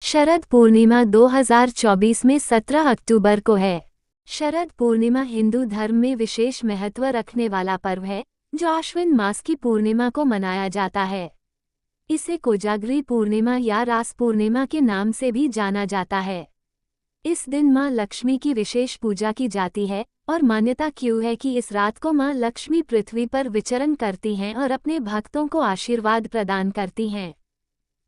शरद पूर्णिमा 2024 में 17 अक्टूबर को है। शरद पूर्णिमा हिंदू धर्म में विशेष महत्व रखने वाला पर्व है जो आश्विन मास की पूर्णिमा को मनाया जाता है। इसे कोजागरी पूर्णिमा या रास पूर्णिमा के नाम से भी जाना जाता है। इस दिन मां लक्ष्मी की विशेष पूजा की जाती है और मान्यता क्यों है कि इस रात को मां लक्ष्मी पृथ्वी पर विचरण करती हैं और अपने भक्तों को आशीर्वाद प्रदान करती हैं।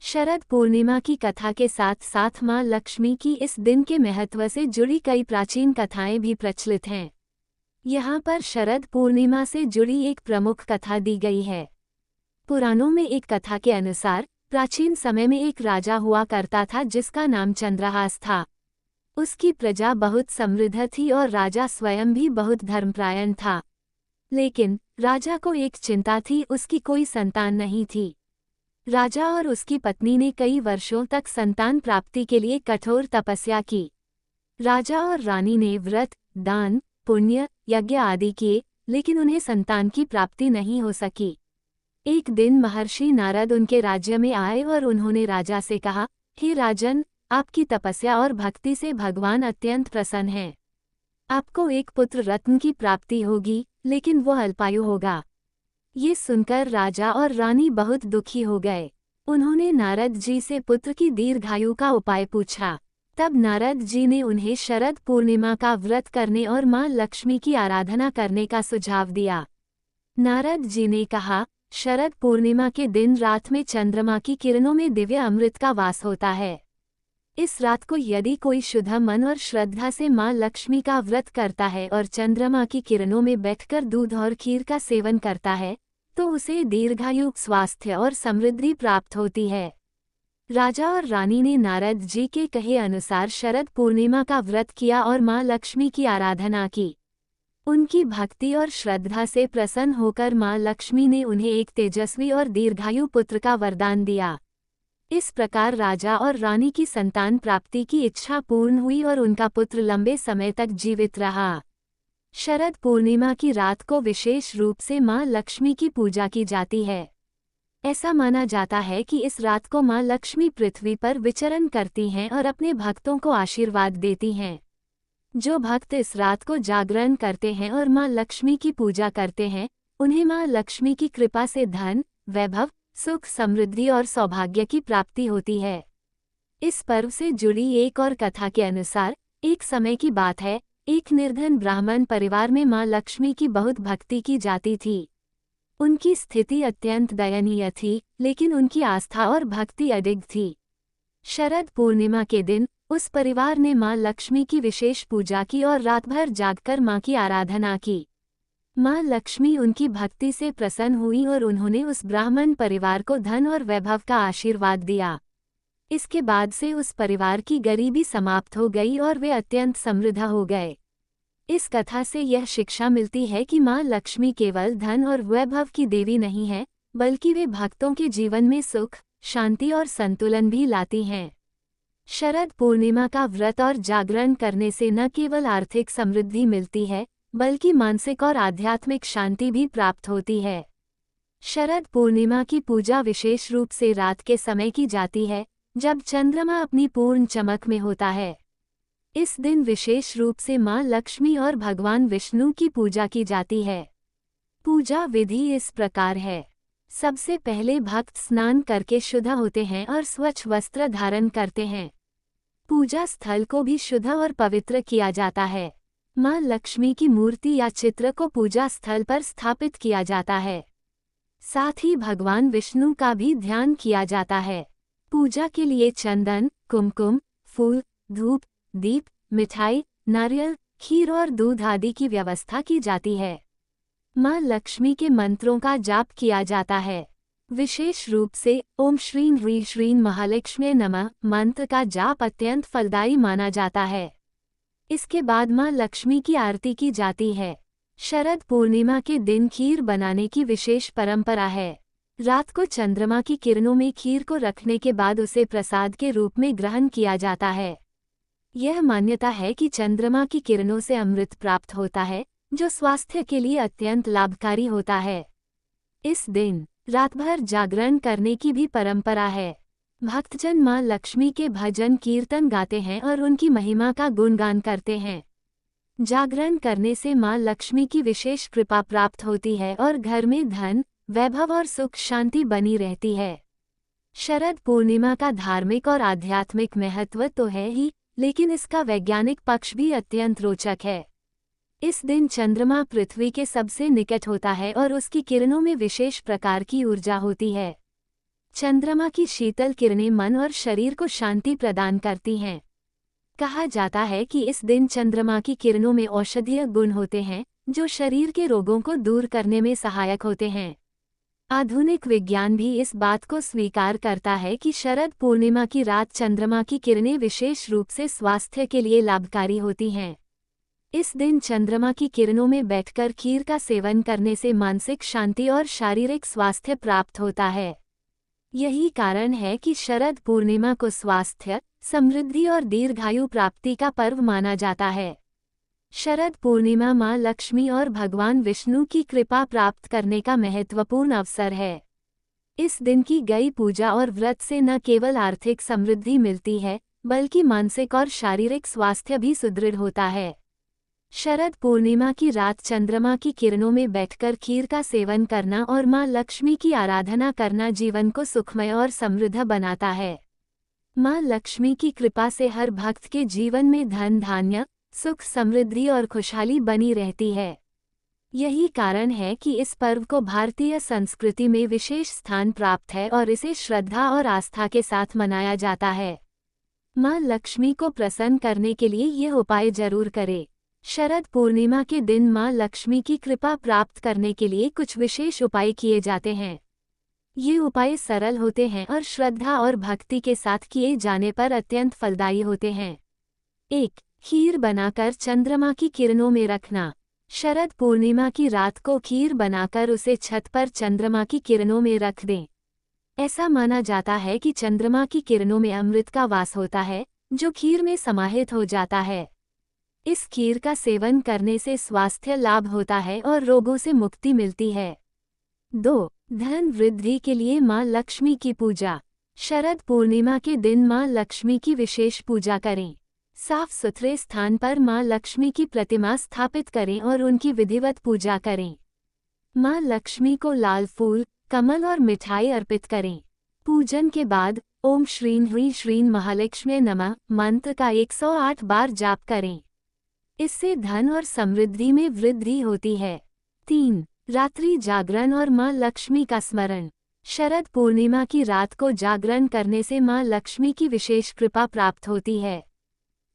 शरद पूर्णिमा की कथा के साथ साथ मां लक्ष्मी की इस दिन के महत्व से जुड़ी कई प्राचीन कथाएं भी प्रचलित हैं। यहाँ पर शरद पूर्णिमा से जुड़ी एक प्रमुख कथा दी गई है। पुराणों में एक कथा के अनुसार प्राचीन समय में एक राजा हुआ करता था जिसका नाम चंद्रहास था। उसकी प्रजा बहुत समृद्ध थी और राजा स्वयं भी बहुत धर्मपरायण था। लेकिन राजा को एक चिंता थी, उसकी कोई संतान नहीं थी। राजा और उसकी पत्नी ने कई वर्षों तक संतान प्राप्ति के लिए कठोर तपस्या की। राजा और रानी ने व्रत, दान, पुण्य, यज्ञ आदि किए, लेकिन उन्हें संतान की प्राप्ति नहीं हो सकी। एक दिन महर्षि नारद उनके राज्य में आए और उन्होंने राजा से कहा, हे राजन, आपकी तपस्या और भक्ति से भगवान अत्यंत प्रसन्न हैं। आपको एक पुत्र रत्न की प्राप्ति होगी, लेकिन वो अल्पायु होगा। ये सुनकर राजा और रानी बहुत दुखी हो गए। उन्होंने नारद जी से पुत्र की दीर्घायु का उपाय पूछा। तब नारद जी ने उन्हें शरद पूर्णिमा का व्रत करने और मां लक्ष्मी की आराधना करने का सुझाव दिया। नारद जी ने कहा, शरद पूर्णिमा के दिन रात में चंद्रमा की किरणों में दिव्य अमृत का वास होता है। इस रात को यदि कोई शुद्ध मन और श्रद्धा से मां लक्ष्मी का व्रत करता है और चंद्रमा की किरणों में बैठकर दूध और खीर का सेवन करता है, तो उसे दीर्घायु, स्वास्थ्य और समृद्धि प्राप्त होती है। राजा और रानी ने नारद जी के कहे अनुसार शरद पूर्णिमा का व्रत किया और मां लक्ष्मी की आराधना की। उनकी भक्ति और श्रद्धा से प्रसन्न होकर मां लक्ष्मी ने उन्हें एक तेजस्वी और दीर्घायु पुत्र का वरदान दिया। इस प्रकार राजा और रानी की संतान प्राप्ति की इच्छा पूर्ण हुई और उनका पुत्र लंबे समय तक जीवित रहा। शरद पूर्णिमा की रात को विशेष रूप से मां लक्ष्मी की पूजा की जाती है। ऐसा माना जाता है कि इस रात को मां लक्ष्मी पृथ्वी पर विचरण करती हैं और अपने भक्तों को आशीर्वाद देती हैं। जो भक्त इस रात को जागरण करते हैं और मां लक्ष्मी की पूजा करते हैं, उन्हें मां लक्ष्मी की कृपा से धन, वैभव, सुख, समृद्धि और सौभाग्य की प्राप्ति होती है। इस पर्व से जुड़ी एक और कथा के अनुसार एक समय की बात है, एक निर्धन ब्राह्मण परिवार में मां लक्ष्मी की बहुत भक्ति की जाती थी। उनकी स्थिति अत्यंत दयनीय थी, लेकिन उनकी आस्था और भक्ति अडिग थी। शरद पूर्णिमा के दिन उस परिवार ने मां लक्ष्मी की विशेष पूजा की और रात भर जागकर मां की आराधना की। मां लक्ष्मी उनकी भक्ति से प्रसन्न हुई और उन्होंने उस ब्राह्मण परिवार को धन और वैभव का आशीर्वाद दिया। इसके बाद से उस परिवार की गरीबी समाप्त हो गई और वे अत्यंत समृद्ध हो गए। इस कथा से यह शिक्षा मिलती है कि मां लक्ष्मी केवल धन और वैभव की देवी नहीं है, बल्कि वे भक्तों के जीवन में सुख, शांति और संतुलन भी लाती हैं। शरद पूर्णिमा का व्रत और जागरण करने से न केवल आर्थिक समृद्धि मिलती है, बल्कि मानसिक और आध्यात्मिक शांति भी प्राप्त होती है। शरद पूर्णिमा की पूजा विशेष रूप से रात के समय की जाती है, जब चंद्रमा अपनी पूर्ण चमक में होता है। इस दिन विशेष रूप से मां लक्ष्मी और भगवान विष्णु की पूजा की जाती है। पूजा विधि इस प्रकार है। सबसे पहले भक्त स्नान करके शुद्ध होते हैं और स्वच्छ वस्त्र धारण करते हैं। पूजा स्थल को भी शुद्ध और पवित्र किया जाता है। मां लक्ष्मी की मूर्ति या चित्र को पूजा स्थल पर स्थापित किया जाता है। साथ ही भगवान विष्णु का भी ध्यान किया जाता है। पूजा के लिए चंदन, कुमकुम, फूल, धूप, दीप, मिठाई, नारियल, खीर और दूध आदि की व्यवस्था की जाती है। मां लक्ष्मी के मंत्रों का जाप किया जाता है। विशेष रूप से ओम श्रीं ह्रीं श्रीं महालक्ष्म्यै नमः मंत्र का जाप अत्यंत फलदायी माना जाता है। इसके बाद मां लक्ष्मी की आरती की जाती है। शरद पूर्णिमा के दिन खीर बनाने की विशेष परंपरा है। रात को चंद्रमा की किरणों में खीर को रखने के बाद उसे प्रसाद के रूप में ग्रहण किया जाता है। यह मान्यता है कि चंद्रमा की किरणों से अमृत प्राप्त होता है, जो स्वास्थ्य के लिए अत्यंत लाभकारी होता है। इस दिन रात भर जागरण करने की भी परंपरा है। भक्तजन माँ लक्ष्मी के भजन कीर्तन गाते हैं और उनकी महिमा का गुणगान करते हैं। जागरण करने से माँ लक्ष्मी की विशेष कृपा प्राप्त होती है और घर में धन, वैभव और सुख शांति बनी रहती है। शरद पूर्णिमा का धार्मिक और आध्यात्मिक महत्व तो है ही, लेकिन इसका वैज्ञानिक पक्ष भी अत्यंत रोचक है। इस दिन चंद्रमा पृथ्वी के सबसे निकट होता है और उसकी किरणों में विशेष प्रकार की ऊर्जा होती है। चंद्रमा की शीतल किरणें मन और शरीर को शांति प्रदान करती हैं। कहा जाता है कि इस दिन चंद्रमा की किरणों में औषधीय गुण होते हैं, जो शरीर के रोगों को दूर करने में सहायक होते हैं। आधुनिक विज्ञान भी इस बात को स्वीकार करता है कि शरद पूर्णिमा की रात चंद्रमा की किरणें विशेष रूप से स्वास्थ्य के लिए लाभकारी होती हैं। इस दिन चंद्रमा की किरणों में बैठकर खीर का सेवन करने से मानसिक शांति और शारीरिक स्वास्थ्य प्राप्त होता है। यही कारण है कि शरद पूर्णिमा को स्वास्थ्य, समृद्धि और दीर्घायु प्राप्ति का पर्व माना जाता है। शरद पूर्णिमा माँ लक्ष्मी और भगवान विष्णु की कृपा प्राप्त करने का महत्वपूर्ण अवसर है। इस दिन की गई पूजा और व्रत से न केवल आर्थिक समृद्धि मिलती है, बल्कि मानसिक और शारीरिक स्वास्थ्य भी सुदृढ़ होता है। शरद पूर्णिमा की रात चंद्रमा की किरणों में बैठकर खीर का सेवन करना और माँ लक्ष्मी की आराधना करना जीवन को सुखमय और समृद्ध बनाता है। माँ लक्ष्मी की कृपा से हर भक्त के जीवन में धन धान्य, सुख समृद्धि और खुशहाली बनी रहती है। यही कारण है कि इस पर्व को भारतीय संस्कृति में विशेष स्थान प्राप्त है और इसे श्रद्धा और आस्था के साथ मनाया जाता है। माँ लक्ष्मी को प्रसन्न करने के लिए ये उपाय जरूर करें। शरद पूर्णिमा के दिन माँ लक्ष्मी की कृपा प्राप्त करने के लिए कुछ विशेष उपाय किए जाते हैं। ये उपाय सरल होते हैं और श्रद्धा और भक्ति के साथ किए जाने पर अत्यंत फलदायी होते हैं। 1. खीर बनाकर चंद्रमा की किरणों में रखना। शरद पूर्णिमा की रात को खीर बनाकर उसे छत पर चंद्रमा की किरणों में रख दें। ऐसा माना जाता है कि चंद्रमा की किरणों में अमृत का वास होता है, जो खीर में समाहित हो जाता है। इस खीर का सेवन करने से स्वास्थ्य लाभ होता है और रोगों से मुक्ति मिलती है। 2. धन वृद्धि के लिए माँ लक्ष्मी की पूजा। शरद पूर्णिमा के दिन माँ लक्ष्मी की विशेष पूजा करें। साफ सुथरे स्थान पर माँ लक्ष्मी की प्रतिमा स्थापित करें और उनकी विधिवत पूजा करें। माँ लक्ष्मी को लाल फूल, कमल और मिठाई अर्पित करें। पूजन के बाद ओम श्रीं ह्रीं श्रीं महालक्ष्म्यै नमः मंत्र का 108 बार जाप करें। इससे धन और समृद्धि में वृद्धि होती है। 3. रात्रि जागरण और माँ लक्ष्मी का स्मरण। शरद पूर्णिमा की रात को जागरण करने से माँ लक्ष्मी की विशेष कृपा प्राप्त होती है।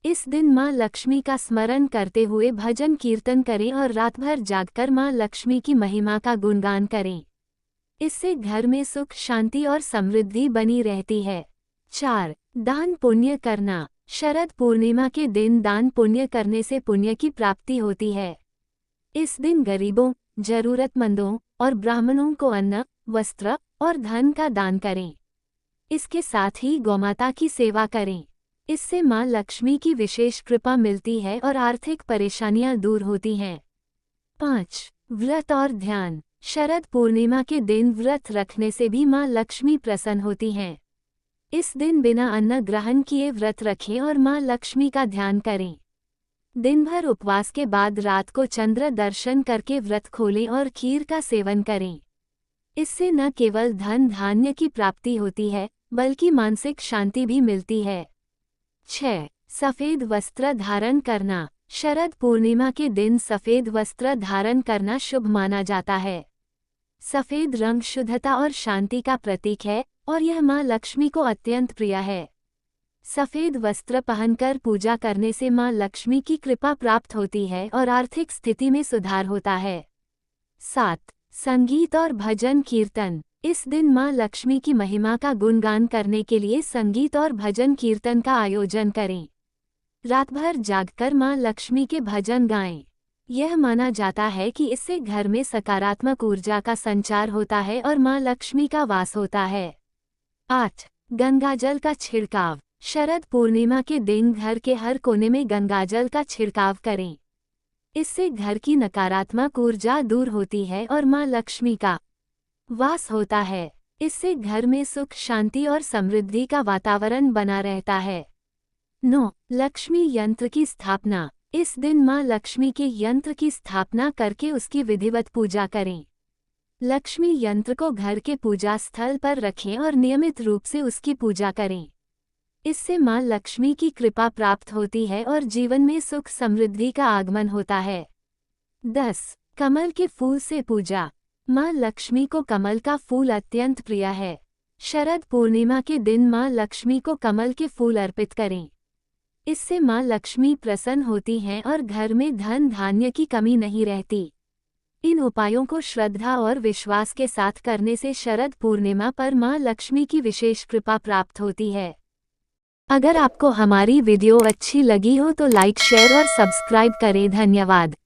इस दिन माँ लक्ष्मी का स्मरण करते हुए भजन कीर्तन करें और रात भर जागकर माँ लक्ष्मी की महिमा का गुणगान करें। इससे घर में सुख शांति और समृद्धि बनी रहती है। 4. दान पुण्य करना। शरद पूर्णिमा के दिन दान पुण्य करने से पुण्य की प्राप्ति होती है। इस दिन गरीबों, जरूरतमंदों और ब्राह्मणों को अन्न, वस्त्र और धन का दान करें। इसके साथ ही गौमाता की सेवा करें। इससे माँ लक्ष्मी की विशेष कृपा मिलती है और आर्थिक परेशानियां दूर होती हैं। 5. व्रत और ध्यान। शरद पूर्णिमा के दिन व्रत रखने से भी माँ लक्ष्मी प्रसन्न होती हैं। इस दिन बिना अन्न ग्रहण किए व्रत रखें और माँ लक्ष्मी का ध्यान करें। दिन भर उपवास के बाद रात को चंद्र दर्शन करके व्रत खोलें और खीर का सेवन करें। इससे न केवल धन धान्य की प्राप्ति होती है, बल्कि मानसिक शांति भी मिलती है। 6. सफेद वस्त्र धारण करना। शरद पूर्णिमा के दिन सफेद वस्त्र धारण करना शुभ माना जाता है। सफेद रंग शुद्धता और शांति का प्रतीक है और यह माँ लक्ष्मी को अत्यंत प्रिय है। सफेद वस्त्र पहनकर पूजा करने से माँ लक्ष्मी की कृपा प्राप्त होती है और आर्थिक स्थिति में सुधार होता है। 7. संगीत और भजन कीर्तन। इस दिन माँ लक्ष्मी की महिमा का गुणगान करने के लिए संगीत और भजन कीर्तन का आयोजन करें। रात भर जागकर माँ लक्ष्मी के भजन गाएं। यह माना जाता है कि इससे घर में सकारात्मक ऊर्जा का संचार होता है और माँ लक्ष्मी का वास होता है। 8. गंगाजल का छिड़काव। शरद पूर्णिमा के दिन घर के हर कोने में गंगाजल का छिड़काव करें। इससे घर की नकारात्मक ऊर्जा दूर होती है और माँ लक्ष्मी का वास होता है। इससे घर में सुख, शांति और समृद्धि का वातावरण बना रहता है। 9. लक्ष्मी यंत्र की स्थापना। इस दिन मां लक्ष्मी के यंत्र की स्थापना करके उसकी विधिवत पूजा करें। लक्ष्मी यंत्र को घर के पूजा स्थल पर रखें और नियमित रूप से उसकी पूजा करें। इससे मां लक्ष्मी की कृपा प्राप्त होती है और जीवन में सुख समृद्धि का आगमन होता है। 10. कमल के फूल से पूजा। मां लक्ष्मी को कमल का फूल अत्यंत प्रिय है। शरद पूर्णिमा के दिन मां लक्ष्मी को कमल के फूल अर्पित करें। इससे मां लक्ष्मी प्रसन्न होती हैं और घर में धन धान्य की कमी नहीं रहती। इन उपायों को श्रद्धा और विश्वास के साथ करने से शरद पूर्णिमा पर मां लक्ष्मी की विशेष कृपा प्राप्त होती है। अगर आपको हमारी वीडियो अच्छी लगी हो तो लाइक, शेयर और सब्सक्राइब करें। धन्यवाद।